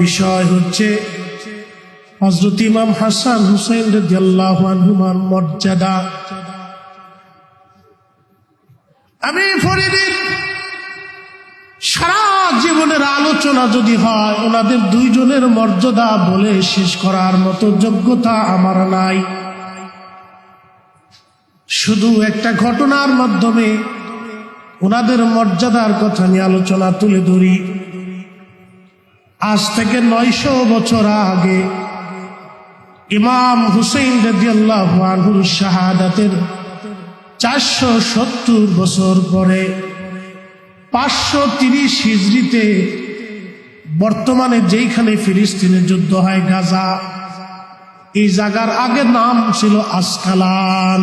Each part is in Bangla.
বিষয় হচ্ছে হযরত ইমাম হাসান হুসাইন রাদিয়াল্লাহু আনহুমার মর্যাদা। আমি ফরিদের সারা জীবনের আলোচনা যদি হয়, ওনাদের দুইজনের মর্যাদা বলে শেষ করার মতো যোগ্যতা আমার নাই। শুধু একটা ঘটনার মাধ্যমে ওনাদের মর্যাদার কথা নিয়ে আলোচনা তুলে ধরি। আজ থেকে 900 বছর আগে ইমাম হুসাইন রাদিয়াল্লাহু আনহুর শাহাদাতের 470 বছর পরে 530 হিজরিতে বর্তমানে যেইখানে ফিলিস্তিনের যুদ্ধ হয় গাজা, এই জায়গার আগে নাম ছিল আসকালান।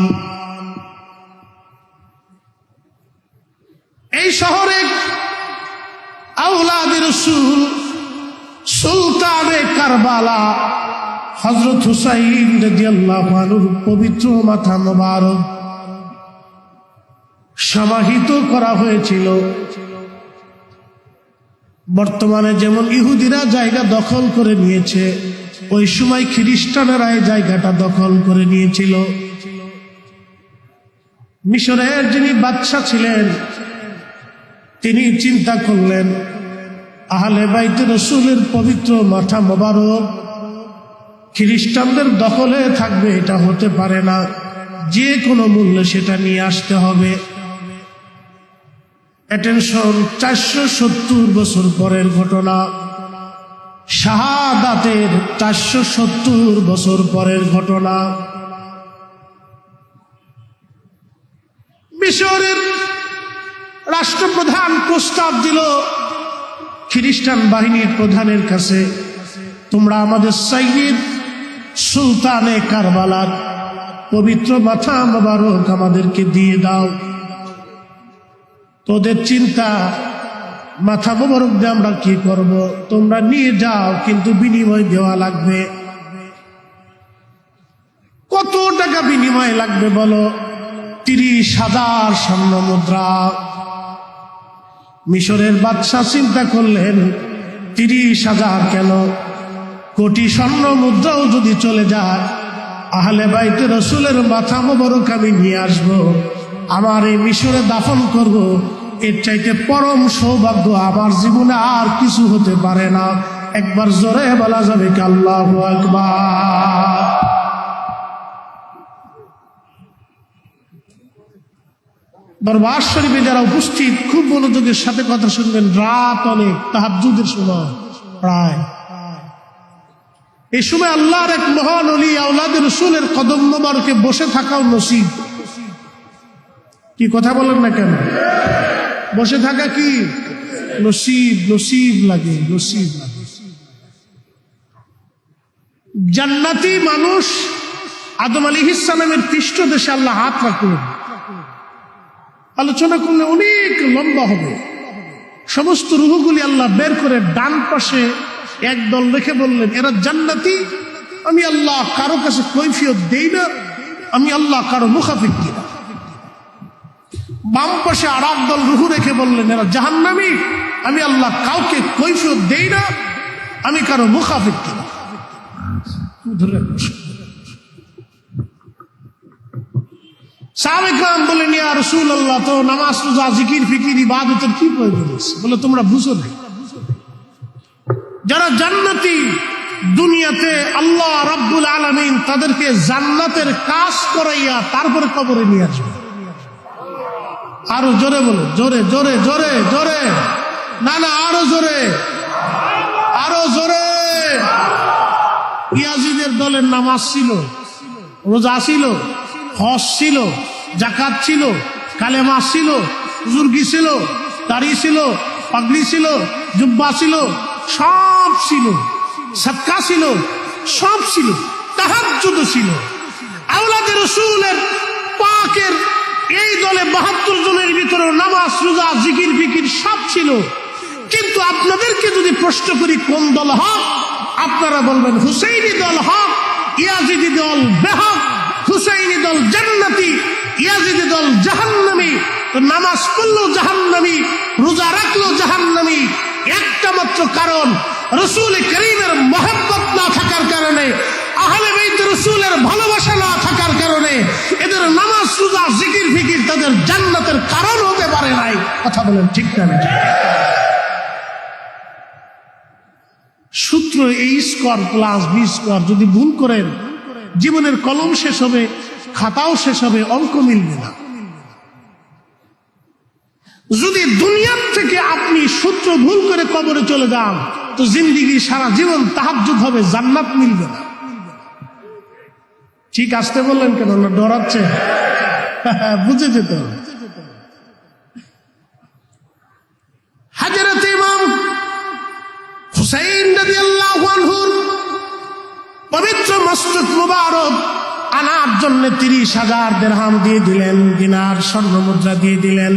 এই শহরে আওলাদ রাসূল সুলতানে কারবালা হযরত হুসাইন রাদিয়াল্লাহু আনহুর পবিত্র মাথা মোবারক সমাহিত করা হয়েছিল। বর্তমানে যেমন ইহুদিরা জায়গা দখল করে নিয়েছে, ওই সময় খ্রিস্টানেরা এই জায়গাটা দখল করে নিয়েছিল। মিশরের যিনি বাদশা ছিলেন, তিনি চিন্তা করলেন আহলে বাইতে রাসূলের পবিত্র মাথা মোবারক খ্রিস্টানদের দখলে থাকবে, এটা হতে পারে না, যে কোনো মূল্যে সেটা নিয়ে আসতে হবে। অ্যাটেনশন, 470 বছর পরের ঘটনা, শাহাদাতের 470 বছর পরের ঘটনা। মিশরের রাষ্ট্রপ্রধান প্রস্তাব দিল খ্রিস্টান বাহিনীর প্রধানের কাছে, তোমরা আমাদের সাইয়্যিদ সুলতানে কারবালার পবিত্র মাথা মোবারক আমাদেরকে দিয়ে দাও। তোদের চিন্তা, মাথা মোবারক দিয়ে আমরা কি করব? তোমরা নিয়ে যাও, কিন্তু বিনিময় দেওয়া লাগবে। কত টাকা বিনিময় লাগবে বলো? 30,000 স্বর্ণ মুদ্রা। মিশরের বাদশা চিন্তা করলেন 30,000 কেন, কোটি স্বর্ণ মুদ্রাও যদি চলে যায়, আহলে বাইতে রাসূলের মাথা মোবারক আমি নিয়ে আসব, আমার এই মিশরে দাফন করব, এর চাইতে পরম সৌভাগ্য আমার জীবনে আর কিছু হতে পারে না। একবার জোরে বলা যাবে কি আল্লাহু আকবার? দরবার শরীফে যারা উপস্থিত, খুব মনোযোগের সাথে কথা শুনবেন। রাত অনেক, তাহাজ্জুদের সময় প্রায়। এই সময় আল্লাহর এক মহান ওলি আওলাদে রাসূলের কদম মোবারকে বসে থাকাও নসিব। কি কথা বলেন না কেন? বসে থাকা কি নসিব? নসিব লাগে, নসিব লাগে। জান্নাতি মানুষ আদম আলাইহিস সালামের পৃষ্ঠদেশে আল্লাহ হাত রাখলেন। আলোচনা করলে অনেক লম্বা হবে। সমস্ত রূহগুলি আল্লাহ বের করে ডান পাশে একদল রেখে বললেন, এরা জান্নাতি, আমি আল্লাহ কারো কাছে কৈফিয়ত দেই না, আমি আল্লাহ কারো মুখাফিক দিই না। বাম পাশে আর একদল রূহ রেখে বললেন, এরা জাহান্নামী, আমি আল্লাহ কাউকে কৈফিয়ত দেই না, আমি কারো মুখাফিক দিই না। সাহাবায়ে কেরাম বলেন, ইয়া রাসূলুল্লাহ, তো নামাজ, রোজা, জিকির, ফিকির, ইবাদতের কি প্রয়োজন আছে? বলে, তোমরা বুঝো না। যারা জান্নাতি, দুনিয়াতে আল্লাহ রাব্বুল আলামিন তাদেরকে জান্নাতের কাজ করাইয়া তারপরে কবরে নিয়ে আসবে। আরো জোরে বলো, জোরে জোরে জোরে জোরে, না না আরো জোরে, আরো জোরে। ইয়াজিদের দলের নামাজ ছিল, রোজা ছিল, হজ ছিল, যাকাত ছিল, কালেমা ছিল, বুজুর্গি ছিল, দাড়ি ছিল, পাগড়ি ছিল, জুব্বা ছিল, সব ছিল, সাদকা ছিল, সব ছিল, তাহাজ্জুদ ছিল। আওলাদে রাসূলের পাকের এই দলে 72 জনের ভিতরে নামাজ, রোজা, জিকির, ফিকির সব ছিল। কিন্তু আপনাদেরকে যদি প্রশ্ন করি কোন দল হক, আপনারা বলবেন হুসাইনি দল হক, ইয়াজিদি দল বেহক। হুসাইনি দল জান্নাতি, ইয়াজিদি দল জাহান্নামী। তো নামাজ পড়লো জাহান্নামী, রোজা রাখলো জাহান্নামী, একটা মাত্র কারণ রাসূল করিমের মহব্বত না থাকার কারণে, আহলে বাইত রাসূলের ভালোবাসা না থাকার কারণে এদের নামাজ রোজা জিকির ফিকির তাদের জান্নাতের কারণ হতে পারে নাই। কথা বলেন ঠিক না? সূত্র এই স্কোয়ার প্লাস বি স্কোয়ার যদি ভুল করেন, জীবনের কলম শেষ হবে, খাতাও শেষ হবে, অঙ্ক মিলবে না। যদি দুনিয়ার থেকে আপনি সূত্র ভুল করে কবরে চলে যান, তো জিন্দিগি সারা জীবন তাহাজ্জুদ হবে, জান্নাত মিলবে না। ঠিক আসতে বললেন কেন? না ডরাচ্ছে? বুঝে যেত। হযরত ইমাম হুসাইন রাদিয়াল্লাহু আনহুর পবিত্র মস্তক মুবারক আনার জন্য 30,000 দিরহাম দিয়ে দিলেন, দিনার স্বর্ণ মুদ্রা দিয়ে দিলেন।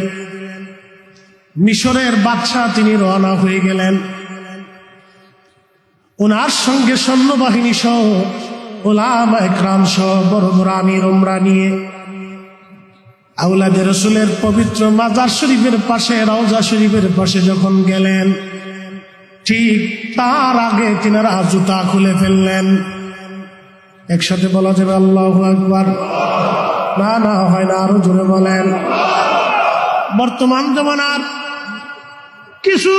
মিশরের বাদশাহ তিনি রওনা হয়ে গেলেন। ওনার সঙ্গে সৈন্যবাহিনী সহ, উলামা ইকরাম সহ, বড় বড় আমির উমরা নিয়ে আওলাদে রাসূলের পবিত্র মাজার শরীফের পাশে, রওজা শরীফের পাশে যখন গেলেন, ঠিক তার আগে তিনারা জুতা খুলে ফেললেন। একসাথে বলা যাবে আল্লাহু আকবার? না না, হয় না, আরো জোরে বলেন। বর্তমান জমানার কিছু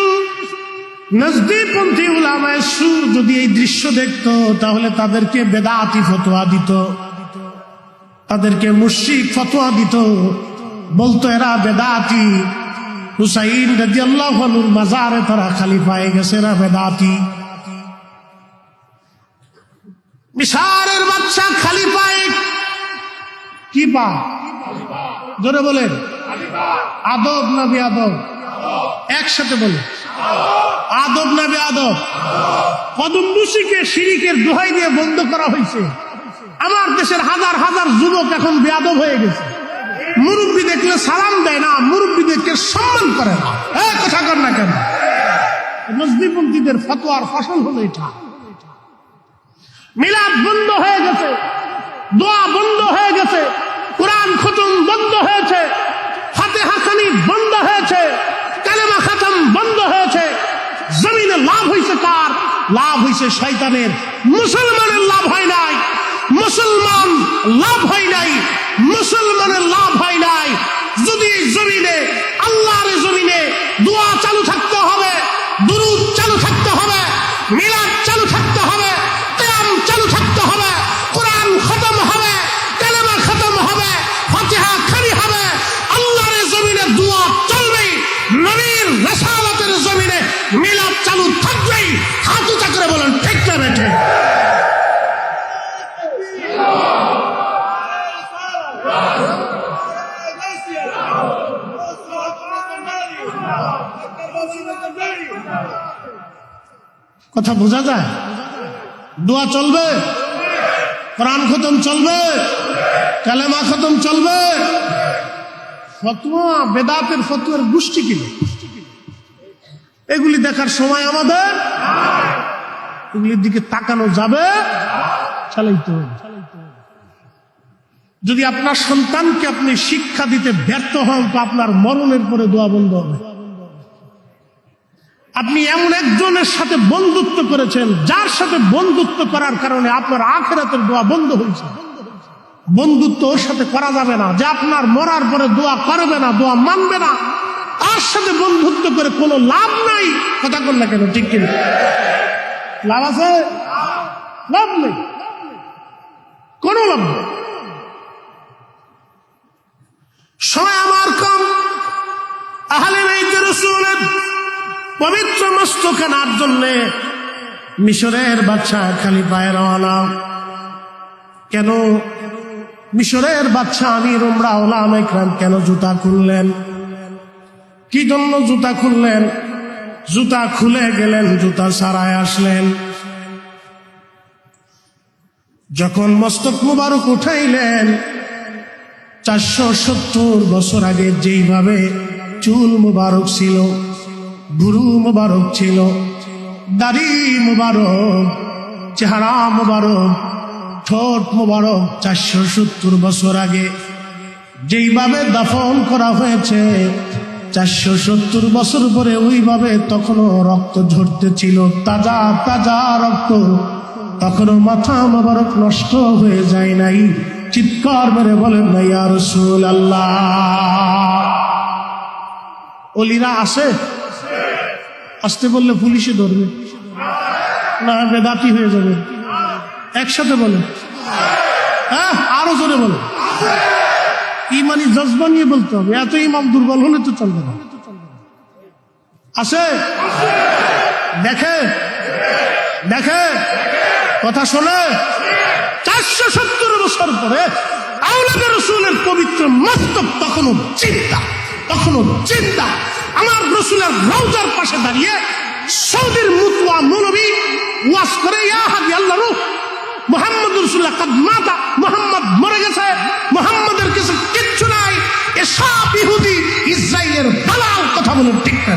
নজদীপন্থী উলামায়ে সু যদি এই দৃশ্য দেখতো, তাহলে তাদেরকে বেদাতি ফতোয়া দিত, তাদেরকে মুশরিক ফতোয়া দিত, বলতো এরা বেদাতি। হুসাইন রাদিয়াল্লাহু আনহুর মাজারে তারা খালি পায়ে গেছে, এরা বেদাতি। মিশরের বাদশা খালি পায়ে, কি পা? জোরে বলেন। আদব না বেয়াদব? একসাথে বলে, আদব না বেয়াদব? কদম মুশরিকে শিরিকের দোহাই দিয়ে বন্ধ করা হয়েছে। আমার দেশের হাজার হাজার যুবক এখন বেয়াদব হয়ে গেছে। মুরব্বী দেখলে সালাম দেয় না, মুরব্বীদেরকে সম্মান করে না। কথা কর না কেন? নজদীপন্থীদের ফতোয়ার ফসল হলো এটা। মিলাদ বন্ধ হয়ে গেছে, দোয়া বন্ধ হয়ে গেছে, কোরআন খতম বন্ধ হয়েছে, ফাতিহা খানি বন্ধ হয়েছে, কালেমা খতম বন্ধ হয়েছে। জমিনে লাভ হয়েছে কার? লাভ হয়েছে শয়তানের। মুসলমানের লাভ হয় নাই, মুসলমান লাভ হয় নাই, মুসলমানের লাভ হয় নাই। যদি জমিনে, আল্লাহর জমিনে দোয়া চালু থাকতে হবে, দুরূদ চালু থাকতে হবে, মিলাদ চালু থাকতে হবে, কিয়াম চালু থাকতে হবে, কোরআন খতম হবে, কালেমা খতম হবে, ফাতিহা খানি হবে, আল্লাহর জমিনে দোয়া চলবেই, নবীর রাসালাতের জমিনে মিলাদ চালু থাকবেই। হাত উঁচা করে বলেন ঠিক না বেঠে? কথা বোঝা যায়? দোয়া চলবে, কোরআন খতম চলবে, কালেমা খতম চলবে। ফতোয়া, বেদাতের ফতোয়ার গোষ্ঠী কিনে এগুলি দেখার সময় আমাদের, এগুলির দিকে তাকানো যাবে, চালাইতে হবে। যদি আপনার সন্তানকে আপনি শিক্ষা দিতে ব্যর্থ হন, তো আপনার মরণের পরে দোয়া বন্ধ হবে। আপনি এমন একজনের সাথে বন্ধুত্ব করেছেন, যার সাথে বন্ধুত্ব করার কারণে আপনার আখিরাতের দোয়া বন্ধ হয়েছে। বন্ধুত্ব ওর সাথে করা যাবে না, যে আপনার মরার পরে দোয়া করবে না, দোয়া মানবে না, তার সাথে বন্ধুত্ব করে কোনো লাভ নাই। কথা বল না কেন? ঠিক কিনা? লাভ আছে? লাভ নেই, কোনো লাভ নেই। সময় আমার কম। আহলে বাইত রাসূলের পবিত্র মস্তক আনার জন্য মিশরের বাদশা খালি পায়ে রওনা। কেন মিশরের বাদশা আমির উমরা উলামা ইকরাম কেন জুতা খুললেন? কি জন্য জুতা খুললেন? জুতা খুলে গেলেন, জুতা সারায় আসলেন। যখন মস্তক মুবারক উঠাইলেন, 470 বছর আগে যেইভাবে চুল মুবারক ছিল, ভুরু মুবারক ছিল, দাড়ি মুবারক, চেহারা মুবারক, ঠোঁট মুবারক, 470 বছর আগে যেইভাবে দাফন করা হয়েছে, 470 বছর পরে ওইভাবে তখনও রক্ত ঝরতেছিল, তাজা তাজা রক্ত, তখনও মাথা মোবারক নষ্ট হয়ে যায় নাই। চিৎকার মেরে বলেন না ইয়া রাসূলুল্লাহ। ওলিরা আছে, আসতে বললে পুলিশে ধরবে না, বেদাতি হয়ে যাবে। একসাথে বলেন, হ্যাঁ আরো জোরে বলেন। ইমানি জজবা নিয়ে বলতে হবে, এত ইমাম দুর্বল হলে তো চলবে না। আছে দেখে দেখে কথা শোনে। 470 বছর পরে আওলাদে রাসূলের পবিত্র মস্তক তখনও চিন্তা, তখনও চিন্তা। আমার রাসূলের রওজার পাশে দাঁড়িয়ে সৌদির মুতওয়া মৌলবী ওয়াজ করে, ইয়া হাদি আল্লাহ রূহ মুহাম্মদ রাসূলুল্লাহ কাদ মাতা, মুহাম্মদ মরে গেছে, মুহাম্মাদের কাছে কিচ্ছু নাই। এসব ইহুদি ইসরায়েলের বালার কথা বলে ঠিক না।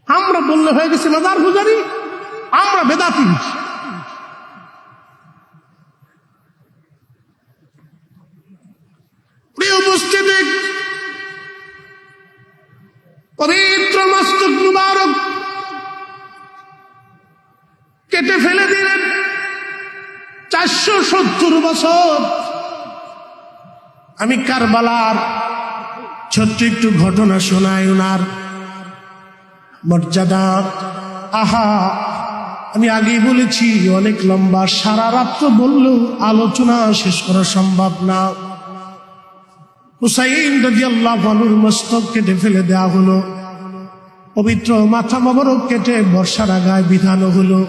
আমরা বললে হয়ে গেছে মাজার পূজারি, আমরা বেদাতি। প্রিয় উপস্থিতি, পবিত্র মস্তক মুবারক কেটে ফেলে দিলেন। 470 বছর। আমি কারবালার ছোট্ট একটু ঘটনা শোনাই, ওনার মর্যাদা। আহা, আমি আগেই বলেছি অনেক লম্বা, সারা রাত্র বললেও আলোচনা শেষ করা সম্ভব না। হুসাইন রাদিয়াল্লাহু আনহুর মস্তক কেটে ফেলে দেওয়া হলো, পবিত্র মাথা মোবারক কেটে বর্ষার আগায় বিধানো হলো।